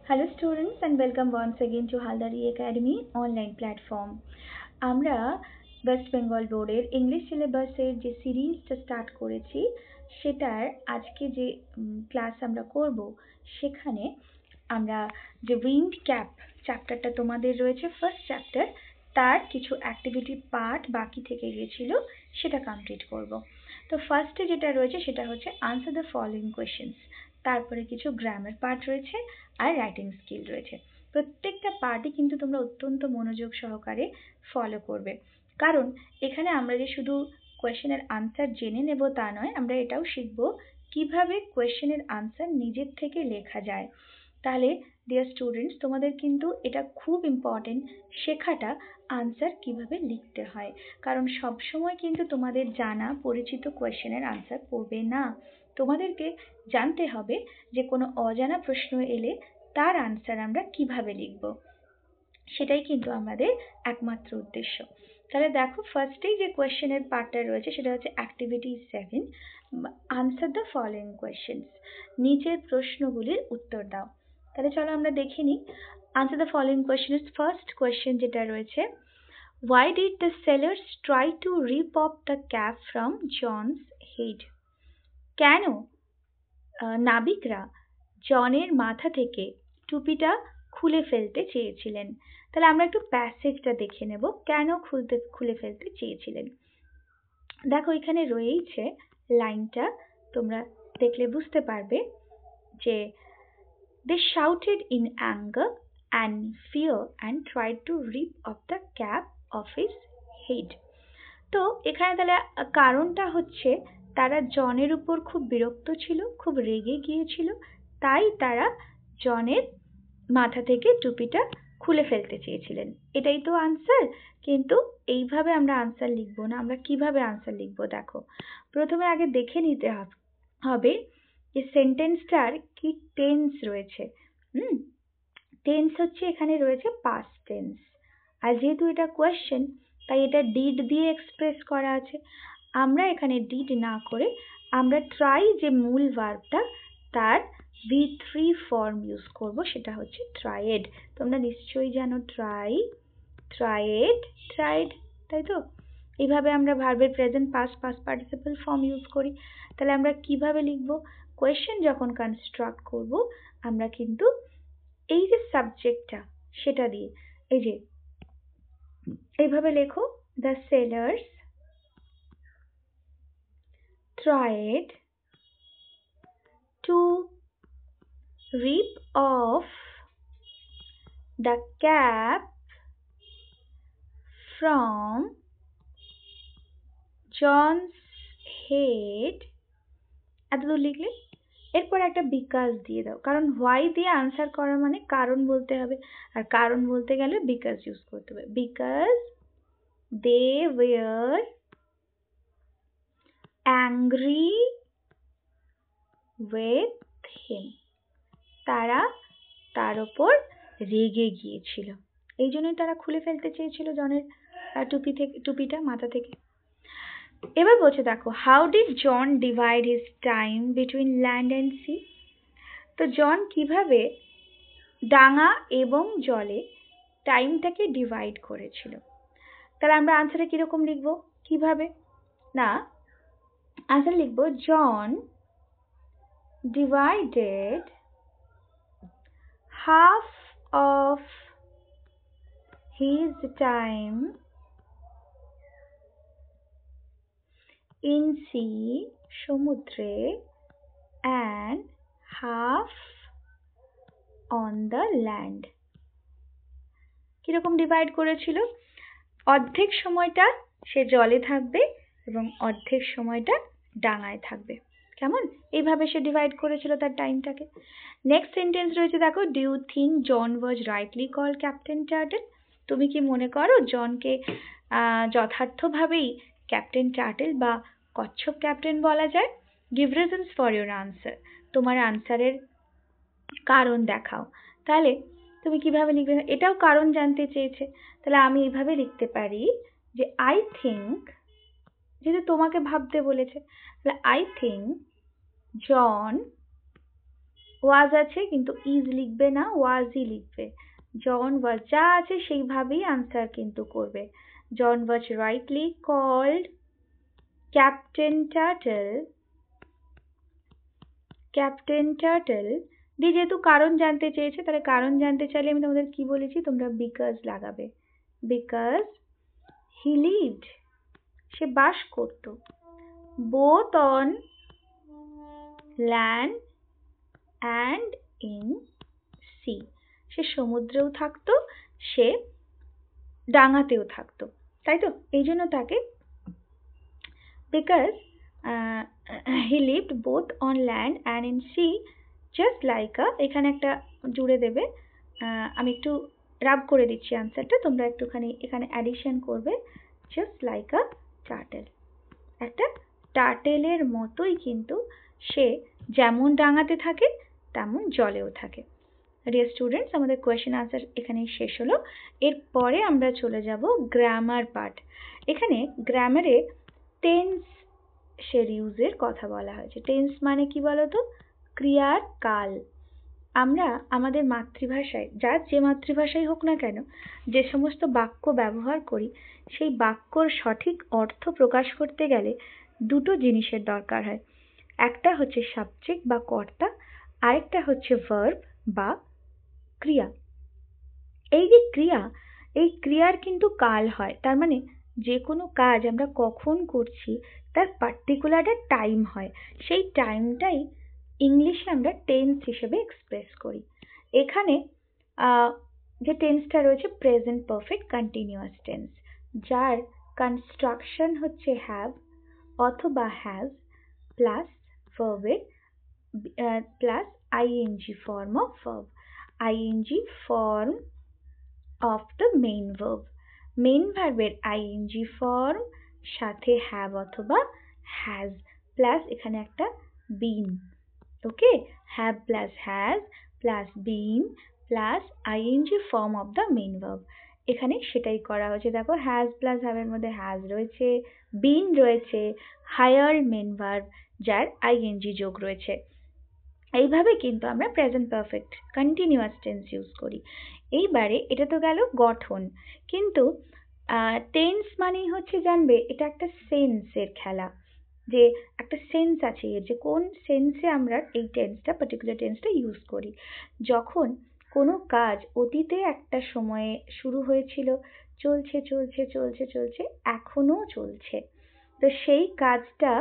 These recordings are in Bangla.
Hello students and welcome once again to Haldari Academy online platform. আমরা ওয়েস্ট বেঙ্গল বোর্ডের ইংলিশ সিলেবাসের যে সিরিজটা স্টার্ট করেছি সেটার আজকে যে ক্লাস আমরা করব সেখানে আমরা যে উইন্ড ক্যাপ চ্যাপ্টারটা তোমাদের রয়েছে ফার্স্ট চ্যাপ্টার তার কিছু অ্যাক্টিভিটি পার্ট বাকি থেকে গিয়েছিল সেটা কমপ্লিট করব। তো ফার্স্টে যেটা রয়েছে সেটা হচ্ছে আনসার দ্য ফলোইং কোয়েশ্চেন্স, তারপরে কিছু গ্রামার পার্ট রয়েছে আর রাইটিং স্কিল রয়েছে। প্রত্যেকটা পার্টই কিন্তু তোমরা অত্যন্ত মনোযোগ সহকারে ফলো করবে, কারণ এখানে আমরা যে শুধু কোয়েশ্চেনের আনসার জেনে নেব তা নয়, আমরা এটাও শিখব কিভাবে কোয়েশ্চেনের আনসার নিজের থেকে লেখা যায়। তাহলে ডিয়ার স্টুডেন্টস, তোমাদের কিন্তু এটা খুব ইম্পর্টেন্ট শেখাটা আনসার কিভাবে লিখতে হয়, কারণ সবসময় কিন্তু তোমাদের জানা পরিচিত কোয়েশ্চেনের আনসার পড়বে না। তোমাদেরকে জানতে হবে যে কোনো অজানা প্রশ্ন এলে তার আনসার আমরা কিভাবে লিখব, সেটাই কিন্তু আমাদের একমাত্র উদ্দেশ্য। তাহলে দেখো, ফার্স্টেই যে কোয়েশ্চেনের পার্টটা রয়েছে সেটা হচ্ছে activity 7, answer the following questions, নিচের প্রশ্নগুলির উত্তর দাও। তাহলে চলো আমরা দেখে নিই। Answer the following questions, first question যেটা রয়েছে, why did the sailors try to rip off the cap from John's head? কেন নাবিকরা জনের মাথা থেকে টুপিটা খুলে ফেলতে চেয়েছিলেন? তাহলে আমরা একটু প্যাসেজটা দেখে নেব, কেন খুলে ফেলতে চেয়েছিলেন। দেখো এখানে রয়েছে লাইনটা, তোমরা দেখলে বুঝতে পারবে যে they shouted in anger and fear and tried to rip off the cap of his head. তো এখানে তাহলে কারণটা হচ্ছে তারা জনের উপর খুব বিরক্ত ছিল, খুব রেগে গিয়েছিল, তাই তারা জনের মাথা থেকে টুপিটা খুলে ফেলতে চেয়েছিলেন। এটাই তো আনসার। কিন্তু এইভাবে আমরা আনসার লিখবো না, আমরা কিভাবে আনসার লিখবো দেখো। প্রথমে আগে দেখে নিতে হবে যে সেন্টেন্সটার কি টেন্স রয়েছে। টেন্স হচ্ছে এখানে রয়েছে পাস্ট টেন্স, আর যেহেতু এটা কোয়েশ্চেন তাই এটা ডিড দিয়ে এক্সপ্রেস করা আছে। আমরা এখানে ডিড না করে আমরা ট্রাই যে মূল ভার্বটা তার V3 ফর্ম ইউজ করব, সেটা হচ্ছে ট্রাইড। তোমরা নিশ্চয়ই জানো ট্রাই, ট্রাইড, ট্রাইড, তাই তো? এইভাবে আমরা ভার্বের present past participle form use করি। তাহলে আমরা কিভাবে লিখব? কোয়েশ্চেন যখন কনস্ট্রাক্ট করব আমরা কিন্তু এই যে সাবজেক্টটা সেটা দিয়ে, এই যে এইভাবে লেখো, the sailors tried to rip off the cap from John's head। এতদূর লিখলে এরপর একটা বিকজ দিয়ে দাও, কারণ হোয়াই দিয়ে আনসার করা মানে কারণ বলতে হবে, আর কারণ বলতে গেলে বিকজ ইউজ করতে হবে। Because they were angry with him, তারা তার ওপর রেগে গিয়েছিল, এই জন্যই তারা খুলে ফেলতে চেয়েছিল জনের টুপিটা মাথা থেকে। এবার বলছে দেখো, how did John divide his time between land and sea? তো জন কিভাবে ডাঙা এবং জলে টাইমটাকে ডিভাইড করেছিল? তাহলে আমরা আনসারে কিরকম লিখবো, কিভাবে না, আনসার লিখবো জন divided half of his time in sea, সমুদ্রে, and half on the land। কিরকম ডিভাইড করেছিল? অর্ধেক সময়টা সে জলে থাকবে এবং অর্ধেক সময়টা ডাঙায় থাকবে। কেমন? এইভাবে সে ডিভাইড করেছিল তার টাইমটাকে। নেক্সট সেন্টেন্স রয়েছে দেখো, do you think John was rightly called Captain Turtle? তুমি কি মনে করো জনকে যথার্থভাবেই ক্যাপ্টেন টার্টল বা কচ্ছপ ক্যাপ্টেন বলা যায়? Give reasons for your answer, তোমার আনসারের কারণ দেখাও। তাহলে তুমি কিভাবে লিখবে? এটাও কারণ জানতে চেয়েছে, তাহলে আমি এইভাবে লিখতে পারি যে আই থিঙ্ক, যেহেতু তোমাকে ভাবতে বলেছে, তাহলে আই থিঙ্ক জন ওয়াজ আছে কিন্তু ইজ লিখবে না, ওয়াজই লিখবে। জন ওয়াজ যা আছে সেইভাবেই আনসার কিন্তু করবে। জন was rightly called Captain turtle দিয়ে যেহেতু কারণ জানতে চেয়েছে, তাহলে কারণ জানতে চাইলে আমি তোমাদের কি বলেছি, তোমরা বিকজ লাগাবে। বিকজ হি লিভড, সে বাস করত, both on land and in sea, সে সমুদ্রেও থাকতো, সে ডাঙাতেও থাকতো, তাই তো? এই জন্য তাকে because he lived both on land and in sea just like a, এখানে একটা জুড়ে দেবে, আমি একটু রাব করে দিচ্ছি আনসারটা, তোমরা একটুখানি এখানে অ্যাডিশন করবে, জাস্ট লাইক আ টার্টেল, একটা টার্টেলের মতোই কিন্তু সে যেমন ডাঙাতে থাকে তেমন জলেও থাকে। ডিয়ার স্টুডেন্টস, আমাদের কোয়েশ্চেন আনসার এখানেই শেষ হলো। এরপরে আমরা চলে যাব গ্রামার পার্ট। এখানে গ্রামারে টেন্স এর ইউজের কথা বলা হয়েছে। টেন্স মানে কি বলতো? ক্রিয়ার কাল। আমরা আমাদের মাতৃভাষায়, যার যে মাতৃভাষাই হোক না কেন, যে সমস্ত বাক্য ব্যবহার করি, সেই বাক্যর সঠিক অর্থ প্রকাশ করতে গেলে দুটো জিনিসের দরকার হয়। একটা হচ্ছে সাবজেক্ট বা কর্তা, আরেকটা হচ্ছে ভার্ব বা ক্রিয়া। এই যে ক্রিয়া, এই ক্রিয়ার কিন্তু কাল হয়, তার মানে যে কোনো কাজ আমরা কখন করছি তার পার্টিকুলার একটা টাইম হয়, সেই টাইমটাই ইংলিশে আমরা টেন্স হিসেবে এক্সপ্রেস করি। এখানে যে টেন্সটা রয়েছে প্রেজেন্ট পারফেক্ট কন্টিনিউয়াস টেন্স, যার কনস্ট্রাকশন হচ্ছে হ্যাভ অথবা হ্যাজ প্লাস ভার্বের plus ING form of verb, ING form of the main verb, main ভার্বের আইএনজি ফর্ম সাথে হ্যাভ অথবা হ্যাজ প্লাস এখানে একটা been. Okay, have plus has plus been plus ING form of the main verb. এখানে সেটাই করা হয়েছে। দেখো, হ্যাজ প্লাস হ্যাভের মধ্যে হ্যাজ রয়েছে, বিন রয়েছে, হায়ার মেইন ভার্ব যার আইএনজি যোগ রয়েছে। এইভাবে কিন্তু আমরা present perfect continuous tense use করি। এইবারে এটা তো গেল গঠন, কিন্তু টেন্স মানেই হচ্ছে জানবে এটা একটা সেন্সের খেলা, যে একটা সেন্স আছে এর, যে কোন সেন্সে আমরা এই টেন্সটা পার্টিকুলার টেন্সটা ইউজ করি। যখন কোনো কাজ অতীতে একটা সময়ে শুরু হয়েছিল, চলছে চলছে চলছে চলছে এখনো চলছে, তো সেই কাজটা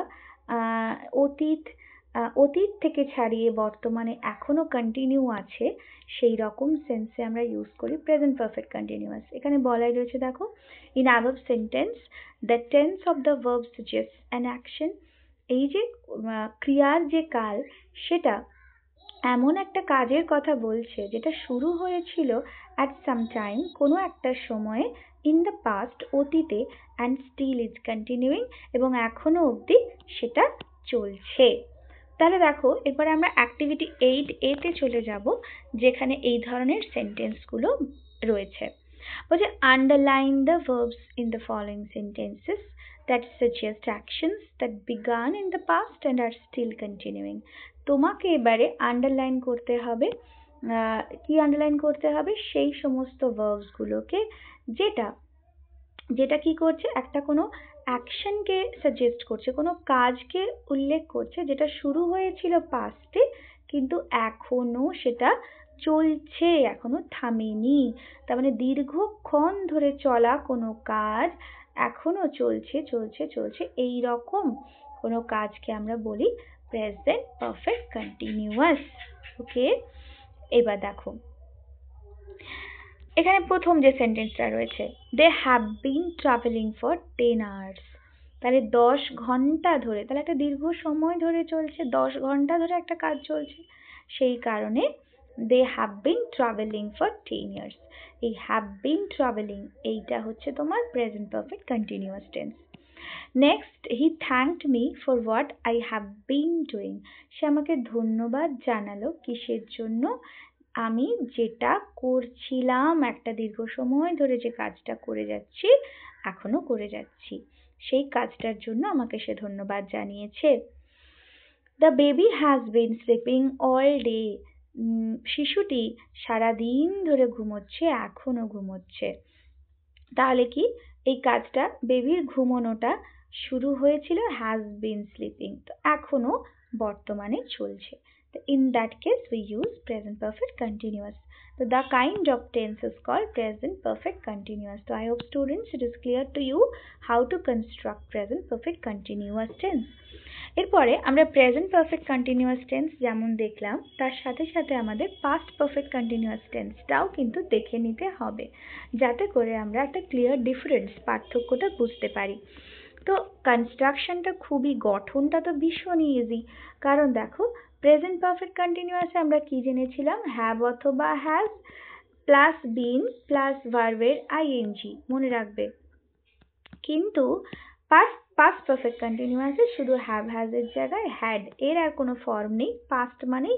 অতীত থেকে ছাড়িয়ে বর্তমানে এখনো কন্টিনিউ আছে, সেই রকম সেন্সে আমরা ইউজ করি প্রেজেন্ট পারফেক্ট কন্টিনিউয়াস। এখানে বলাই রয়েছে, দেখো, in above sentence the tense of the verb suggests an action. এই যে ক্রিয়ার যে কাল, সেটা এমন একটা কাজের কথা বলছে যেটা শুরু হয়েছিল অ্যাট সাম টাইম, কোনো একটা সময়ে, ইন দ্য পাস্ট অতীতে, অ্যান্ড স্টিল ইজ কন্টিনিউইং এবং এখনো অবধি সেটা চলছে। তাহলে দেখো, এরপরে আমরা অ্যাক্টিভিটি 8A তে চলে যাব, যেখানে এই ধরনের সেন্টেন্সগুলো রয়েছে। বলছে, underline the verbs in the following sentences that suggest actions that began in the past and are still continuing. তোমাকে এবারে আন্ডারলাইন করতে হবে। কি আন্ডারলাইন করতে হবে? সেই সমস্ত ভার্বস গুলোকে যেটা যেটা কি করছে, একটা কোনো অ্যাকশনকে সাজেস্ট করছে, কোনো কাজকে উল্লেখ করছে যেটা শুরু হয়েছিল পাস্টে কিন্তু এখনো সেটা চলছে, এখনো থামেনি। তার মানে দীর্ঘক্ষণ ধরে চলা কোনো কাজ এখনো চলছে চলছে চলছে, এই রকম কোনো কাজকে আমরা বলি প্রেজেন্ট পারফেক্ট কন্টিনিউয়াস। ওকে, এবার দেখো, এখানে প্রথম যে সেন্টেন্সটা রয়েছে, they have been travelling for 10 hours, তাহলে 10 ঘন্টা ধরে, তাহলে একটা দীর্ঘ সময় ধরে চলছে, 10 ঘন্টা ধরে একটা কাজ চলছে, সেই কারণে they have been travelling for 10 years। এই হ্যাভ বিন ট্রাভেলিং, এইটা হচ্ছে তোমার present perfect continuous tense. Next, he thanked me for what I have been doing, সে আমাকে ধন্যবাদ জানালো কিসের জন্য? আমি যেটা করছিলাম, একটা দীর্ঘ সময় ধরে যে কাজটা করে যাচ্ছি, এখনো করে যাচ্ছি, সেই কাজটার জন্য আমাকে সে ধন্যবাদ জানিয়েছে। The baby has been sleeping all day. শিশুটি সারাদিন ধরে ঘুমোচ্ছে, এখনো ঘুমোচ্ছে। তাহলে কি এই কাজটা বেবির ঘুমানোটা শুরু হয়েছিল হ্যাজ বিন স্লিপিং, তো এখনো বর্তমানে চলছে। তো in that case we use present perfect continuous. So the kind of tense is called present perfect continuous. So I hope students it is clear to you how to construct present perfect continuous tense. এরপরে আমরা প্রেজেন্ট পারফেক্ট কন্টিনিউয়াস টেন্স যেমন দেখলাম, তার সাথে সাথে আমাদের পাস্ট পারফেক্ট কন্টিনিউয়াস টেন্সটাও কিন্তু দেখে নিতে হবে, যাতে করে আমরা একটা ক্লিয়ার ডিফারেন্স, পার্থক্যটা বুঝতে পারি। তো কনস্ট্রাকশনটা খুবই, গঠনটা তো ভীষণই ইজি। কারণ দেখো, প্রেজেন্ট পারফেক্ট কন্টিনিউয়াসে আমরা কি জেনেছিলাম? হ্যাভ অথবা হ্যাজ প্লাস বিন প্লাস ভার্বের আইএনজি, মনে রাখবে। কিন্তু পাস্ট পারফেক্ট কন্টিনিউয়াসে শুধু হ্যাভ হ্যাজ এর জায়গায় হ্যাড, এর আর কোনো ফর্ম নেই। পাস্ট মানেই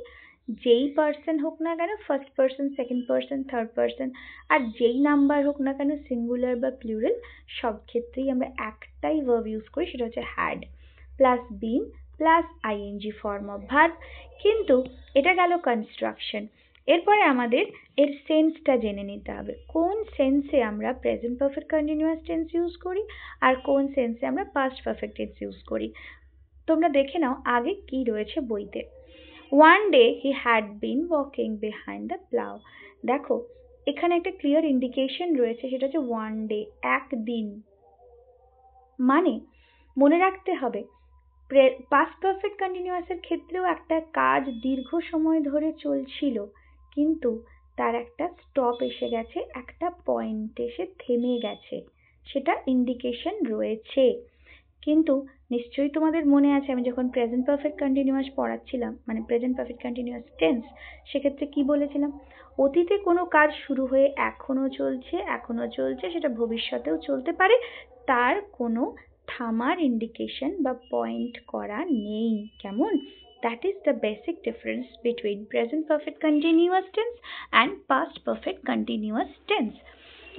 যেই পার্সন হোক না কেন, first person, second person, third person, আর যেই নাম্বার হোক না কেন, সিঙ্গুলার বা প্লুরাল, সব ক্ষেত্রেই আমরা একটাই ভার্ব ইউজ করি, সেটা হচ্ছে had plus been plus ING form of verb. কিন্তু এটা গেল কনস্ট্রাকশন। এরপরে আমাদের এর সেন্সটা জেনে নিতে হবে, কোন সেন্সে আমরা present perfect continuous tense use করি আর কোন সেন্সে আমরা পাস্ট পারফেক্ট টেন্স ইউজ করি। তোমরা দেখে নাও আগে কি রয়েছে বইতে। One day he had been walking behind the plough. দেখো এখানে একটা ক্লিয়ার ইন্ডিকেশন রয়েছে, সেটা হচ্ছে ওয়ান ডে, একদিন। মানে মনে রাখতে হবে পাস্ট পারফেক্ট কন্টিনিউয়াসের ক্ষেত্রেও একটা কাজ দীর্ঘ সময় ধরে চলছিল, কিন্তু তার একটা স্টপ এসে গেছে, একটা পয়েন্ট এসে থেমে গেছে, সেটা ইন্ডিকেশন রয়েছে। কিন্তু নিশ্চয়ই তোমাদের মনে আছে আমি যখন প্রেজেন্ট পারফেক্ট কন্টিনিউয়াস পড়াচ্ছিলাম, মানে প্রেজেন্ট পারফেক্ট কন্টিনিউয়াস টেন্স, সেক্ষেত্রে কি বলেছিলাম? অতীতে কোনো কাজ শুরু হয়ে এখনো চলছে, সেটা ভবিষ্যতেও চলতে পারে, তার কোনো থামার ইন্ডিকেশন বা পয়েন্ট করা নেই। কেমন? That is the basic difference between present perfect continuous tense and past perfect continuous tense.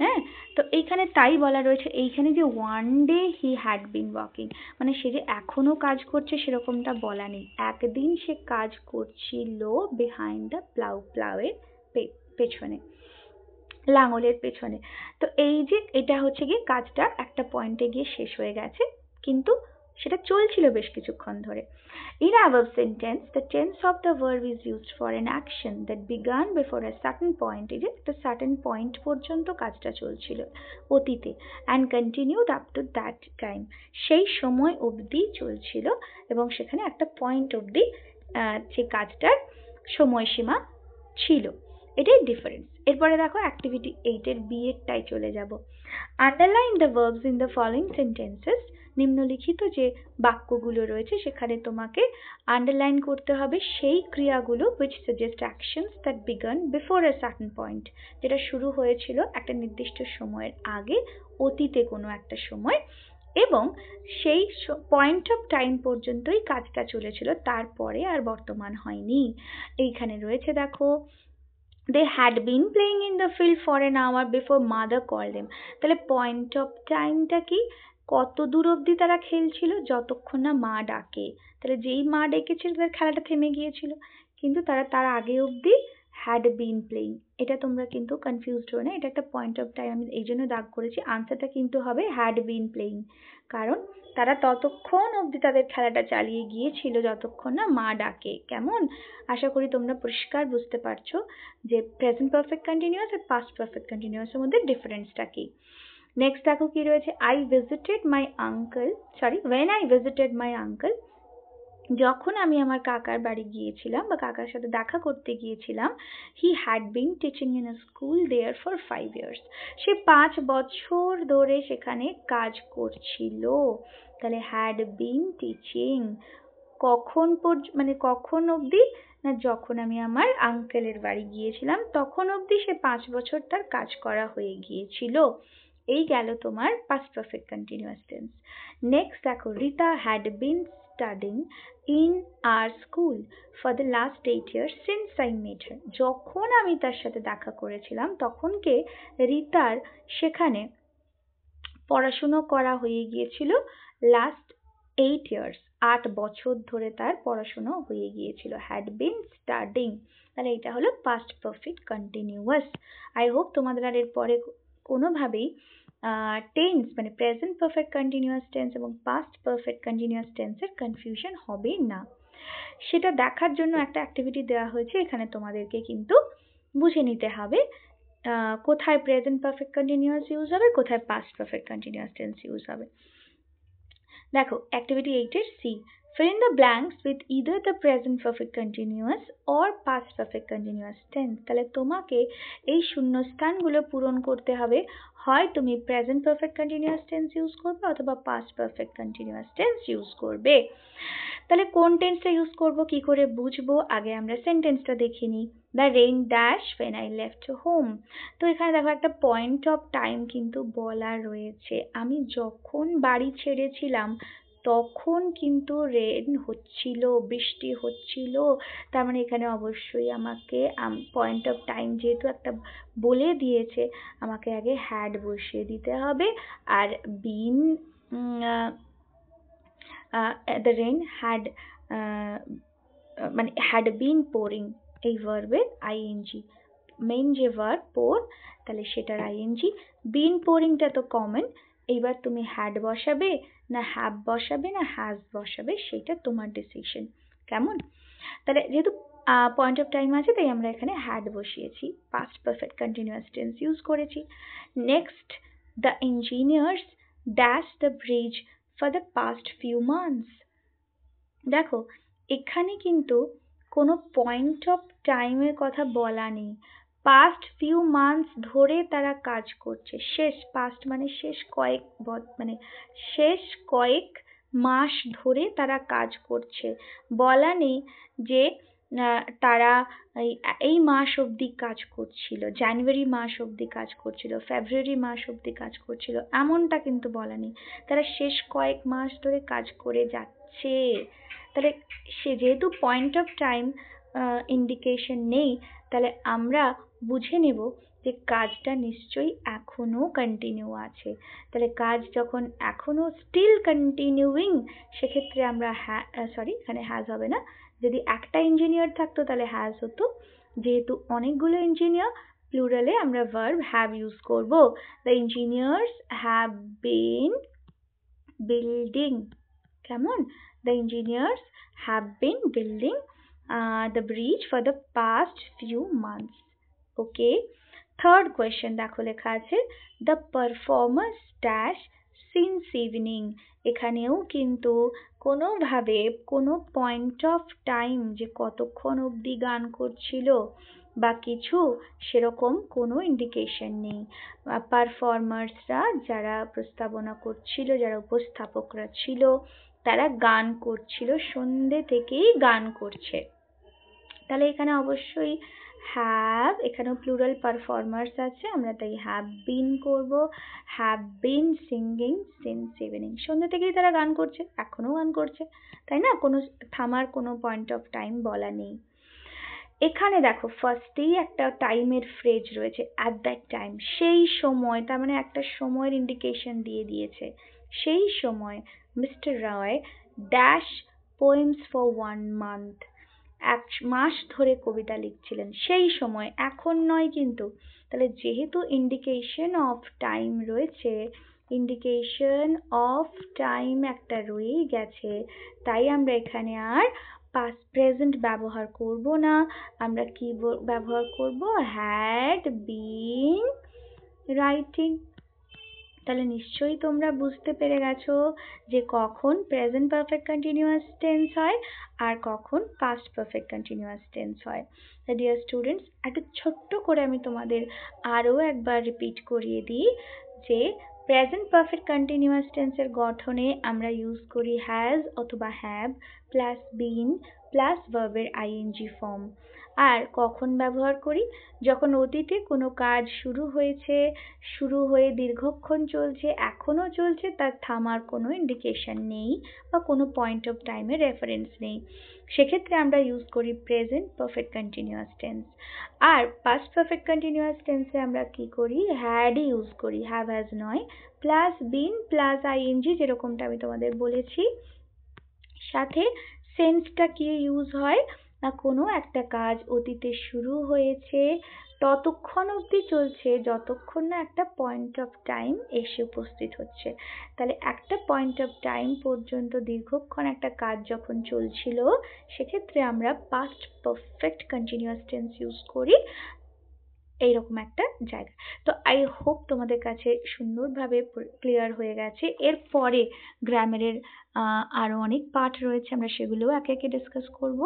হ্যাঁ, তো এইখানে তাই বলা রয়েছে, এইখানে যে one day he had been walking, মানে সে যে এখনো কাজ করছে সেরকমটা বলা নেই, একদিন সে কাজ করছিল বিহাইন্ড দ্য প্লাউ, প্লাউয়ের পেছনে, লাঙলের পেছনে। তো এই যে এটা হচ্ছে গিয়ে কাজটা একটা পয়েন্টে গিয়ে শেষ হয়ে গেছে, কিন্তু সেটা চলছিল বেশ কিছুক্ষণ ধরে। In above sentence, the tense of the verb is used for an action that began before a certain point. এই যে একটা certain point পর্যন্ত কাজটা চলছিল অতীতে, and continued up to that time. সেই সময় অবধি চলছিল এবং সেখানে একটা পয়েন্ট অবধি যে কাজটার সময়সীমা ছিল। এটাই ডিফারেন্স। এরপরে দেখো অ্যাক্টিভিটি 8 এর বি এরটাই চলে যাব। Underline the verbs in the following sentences. নিম্নলিখিত যে বাক্যগুলো রয়েছে সেখানে তোমাকে আন্ডারলাইন করতে হবে সেই ক্রিয়াগুলো which suggest actions that began before a certain point, যেটা শুরু হয়েছিল একটা নির্দিষ্ট সময়ের আগে, অতীতে কোনো একটা সময়, এবং সেই পয়েন্ট অফ টাইম পর্যন্তই কাজটা চলেছিল, তারপরে আর বর্তমান হয়নি। এইখানে রয়েছে দেখো, they had been playing in the field for an hour before mother called them. তাহলে পয়েন্ট অফ টাইমটা কি? কত দূর অবধি তারা খেলছিল? যতক্ষণ না মা ডাকে। তাহলে যেই মা ডেকেছিল তাদের খেলাটা থেমে গিয়েছিল, কিন্তু তারা তার আগে অবধি had been playing। এটা তোমরা কিন্তু কনফিউজড হো না, এটা একটা পয়েন্ট অফ টাইম, আমি এই জন্য দাগ করেছি। আনসারটা কিন্তু হবে had been playing, কারণ তারা ততক্ষণ অবধি তাদের খেলাটা চালিয়ে গিয়েছিল যতক্ষণ না মা ডাকে। কেমন? আশা করি তোমরা পরিষ্কার বুঝতে পারছো যে প্রেজেন্ট পারফেক্ট কন্টিনিউয়াস আর পাস্ট পারফেক্ট কন্টিনিউয়াসের মধ্যে ডিফারেন্সটা কি। নেক্সট দেখো কি রয়েছে, when I visited my uncle, যখন আমি আমার কাকার বাড়ি গিয়েছিলাম বা কাকার সাথে দেখা করতে গিয়েছিলাম, he had been teaching in a school there for 5 years. সে 5 বছর ধরে সেখানে কাজ করছিল। তাহলে had been teaching কখন অবধি? না, যখন আমি আমার আঙ্কেলের বাড়ি গিয়েছিলাম তখন অবধি সে 5 বছর তার কাজ করা হয়ে গিয়েছিল। এই গেল তোমার past perfect continuous tense. Next দেখো, Rita had been studying in our school for the last 8 years since I met her. যখন আমি তার সাথে দেখা করেছিলাম তখনকে রিতার সেখানে পড়াশুনো করা হয়ে গিয়েছিল লাস্ট 8 years, 8 বছর ধরে তার পড়াশোনা হয়ে গিয়েছিল, had been studying। তাহলে এটা হলো past perfect continuous। I hope তোমাদের আর এরপরে কোনোভাবেই টেন্স মানে প্রেজেন্ট পারফেক্ট কন্টিনিউয়াস টেন্স এবং পাস্ট পারফেক্ট কন্টিনিউয়াস টেন্সের কনফিউশন হবে না। সেটা দেখার জন্য একটা অ্যাক্টিভিটি দেওয়া হয়েছে, এখানে তোমাদেরকে কিন্তু বুঝে নিতে হবে কোথায় প্রেজেন্ট পারফেক্ট কন্টিনিউয়াস ইউজ হবে, কোথায় past perfect continuous tense use হবে। দেখো অ্যাক্টিভিটি 8 এর C, fill in the blanks with either the present perfect continuous or past perfect continuous tense। তাহলে তোমাকে এই শূন্যস্থানগুলো পূরণ করতে হবে, হয় তুমি present perfect continuous tense use করবে অথবা past perfect continuous tense use করবে। তাহলে কোন টেন্সটা ইউজ করব কি করে বুঝবো, আগে আমরা সেন্টেন্সটা দেখে নিই। The rain dash when I left home। তো এখানে দেখো একটা পয়েন্ট অফ টাইম কিন্তু বলা রয়েছে, আমি যখন বাড়ি ছেড়েছিলাম তখন কিন্তু রেন হচ্ছিল, বৃষ্টি হচ্ছিল। তার মানে এখানে অবশ্যই আমাকে পয়েন্ট অফ টাইম যেহেতু একটা বলে দিয়েছে, আমাকে আগে হ্যাড বসিয়ে দিতে হবে। আর বিন the rain had মানে had been pouring, এই ভার্বের আইএনজি, মেইন যে ভার্ব পোর তাহলে সেটার আইএনজি। বিন পোরিংটা তো কমন, এইবার তুমি হ্যাড বসাবে না হ্যাভ বসাবে না হ্যাজ বসাবে সেটা তোমার ডিসিশন, কেমন? তাহলে যেহেতু পয়েন্ট অফ টাইম আছে তাই আমরা এখানে হ্যাড বসিয়েছি, past perfect continuous tense use করেছি। Next, the engineers dash the bridge for the past few months. দেখো এখানে কিন্তু কোনো পয়েন্ট অফ টাইমের কথা বলা নেই, পাস্ট ফিউ মান্থস ধরে তারা কাজ করছে, শেষ পাস্ট মানে শেষ কয়েক মানে শেষ কয়েক মাস ধরে তারা কাজ করছে, বলা নেই যে তারা এই মাস অবধি কাজ করছিল, জানুয়ারি মাস অবধি কাজ করছিল, ফেব্রুয়ারি মাস অবধি কাজ করছিল, এমনটা কিন্তু বলা নেই, তারা শেষ কয়েক মাস ধরে কাজ করে যাচ্ছে। তাহলে সে যেহেতু পয়েন্ট অফ টাইম ইন্ডিকেশন নেই, তাহলে আমরা বুঝে নেব যে কাজটা নিশ্চয়ই এখনো কন্টিনিউ আছে। তাহলে কাজ যখন এখনো স্টিল কন্টিনিউইং, সেক্ষেত্রে আমরা এখানে হ্যাজ হবে না, যদি একটা ইঞ্জিনিয়ার থাকতো তাহলে হ্যাজ হতো, যেহেতু অনেকগুলো ইঞ্জিনিয়ার প্লুরালে আমরা ভার্ব হ্যাভ ইউজ করব। The engineers have been building, কেমন? The engineers have been building the bridge for the past few months. Okay. Third question দেখো লেখা আছে the performers dash since evening। এখানেও কিন্তু কোনোভাবে কোনো পয়েন্ট অফ টাইম যে কতক্ষণ অবধি গান করছিল বা কিছু সেরকম কোনো ইন্ডিকেশন নেই। পারফর্মার্সরা যারা প্রস্তাবনা করছিল, যারা উপস্থাপকরা ছিল, তারা গান করছিল, সন্ধ্যে থেকেই গান করছে। তাহলে এখানে অবশ্যই হ্যাভ, এখানেও প্লুরাল পারফর্মার্স আছে, আমরা তাই হ্যাভ বিন করব, have been singing since evening, সন্ধ্যে থেকেই তারা গান করছে, এখনো গান করছে, তাই না? কোনো থামার কোনো পয়েন্ট অফ টাইম বলা নেই। এখানে দেখো ফার্স্টেই একটা টাইমের ফ্রেজ রয়েছে, অ্যাট দ্যাট টাইম, সেই সময়, তার মানে একটা সময়ের ইন্ডিকেশন দিয়ে দিয়েছে। সেই সময় mister Roy dash poems for 1 month, 1 মাস ধরে কবিতা লিখছিলেন, সেই সময়, এখন নয় কিন্তু। তাহলে যেহেতু ইন্ডিকেশন অফ টাইম রয়েছে, ইন্ডিকেশন অফ টাইম একটা রয়েই গেছে, তাই আমরা এখানে আর past present ব্যবহার করব না, আমরা কি ব্যবহার করব, had been writing। তাহলে নিশ্চয়ই তোমরা বুঝতে পেরে গেছো যে কখন প্রেজেন্ট পারফেক্ট কন্টিনিউয়াস টেন্স হয় আর কখন পাস্ট পারফেক্ট কন্টিনিউয়াস টেন্স হয়। ডিয়ার স্টুডেন্টস, একটা ছোট্ট করে আমি তোমাদের আরও একবার রিপিট করিয়ে দিই যে প্রেজেন্ট পারফেক্ট কন্টিনিউয়াস টেন্সের গঠনে আমরা ইউজ করি হ্যাজ অথবা হ্যাভ প্লাস বিন প্লাস ভার্বের আইএনজি ফর্ম। আর কখন ব্যবহার করি, যখন অতীতে কোনো কাজ শুরু হয়েছে, শুরু হয়ে দীর্ঘক্ষণ চলছে, এখনো চলছে, তার থামার কোনো ইন্ডিকেশন নেই বা কোনো পয়েন্ট অফ টাইমের রেফারেন্স নেই, সেক্ষেত্রে আমরা ইউজ করি প্রেজেন্ট পারফেক্ট কন্টিনিউয়াস টেন্স। আর পাস্ট পারফেক্ট কন্টিনিউয়াস টেন্সে আমরা কি করি, হ্যাডই ইউজ করি, হ্যাভ হ্যাজ নয়, প্লাস বিন প্লাস আইএনজি, যেরকমটা আমি তোমাদের বলেছি সাথে সেন্সটা কি ইউজ হয় না, কোনো একটা কাজ অতীতে শুরু হয়েছে, ততক্ষণ অবধি চলছে যতক্ষণ না একটা পয়েন্ট অফ টাইম এসে উপস্থিত হচ্ছে। তাহলে একটা পয়েন্ট অফ টাইম পর্যন্ত দীর্ঘক্ষণ একটা কাজ যখন চলছিল, সেক্ষেত্রে আমরা past perfect continuous tense use করি এইরকম একটা জায়গা। তো আই হোপ তোমাদের কাছে সুন্দরভাবে ক্লিয়ার হয়ে গেছে। এরপরে গ্রামারের আরো অনেক পার্ট রয়েছে, আমরা সেগুলোও একে একে ডিসকাস করব।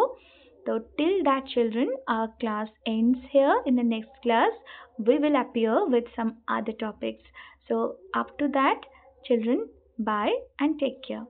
তো till that children, our class ends here. In the next class we will appear with some other topics. So up to that children, bye and take care.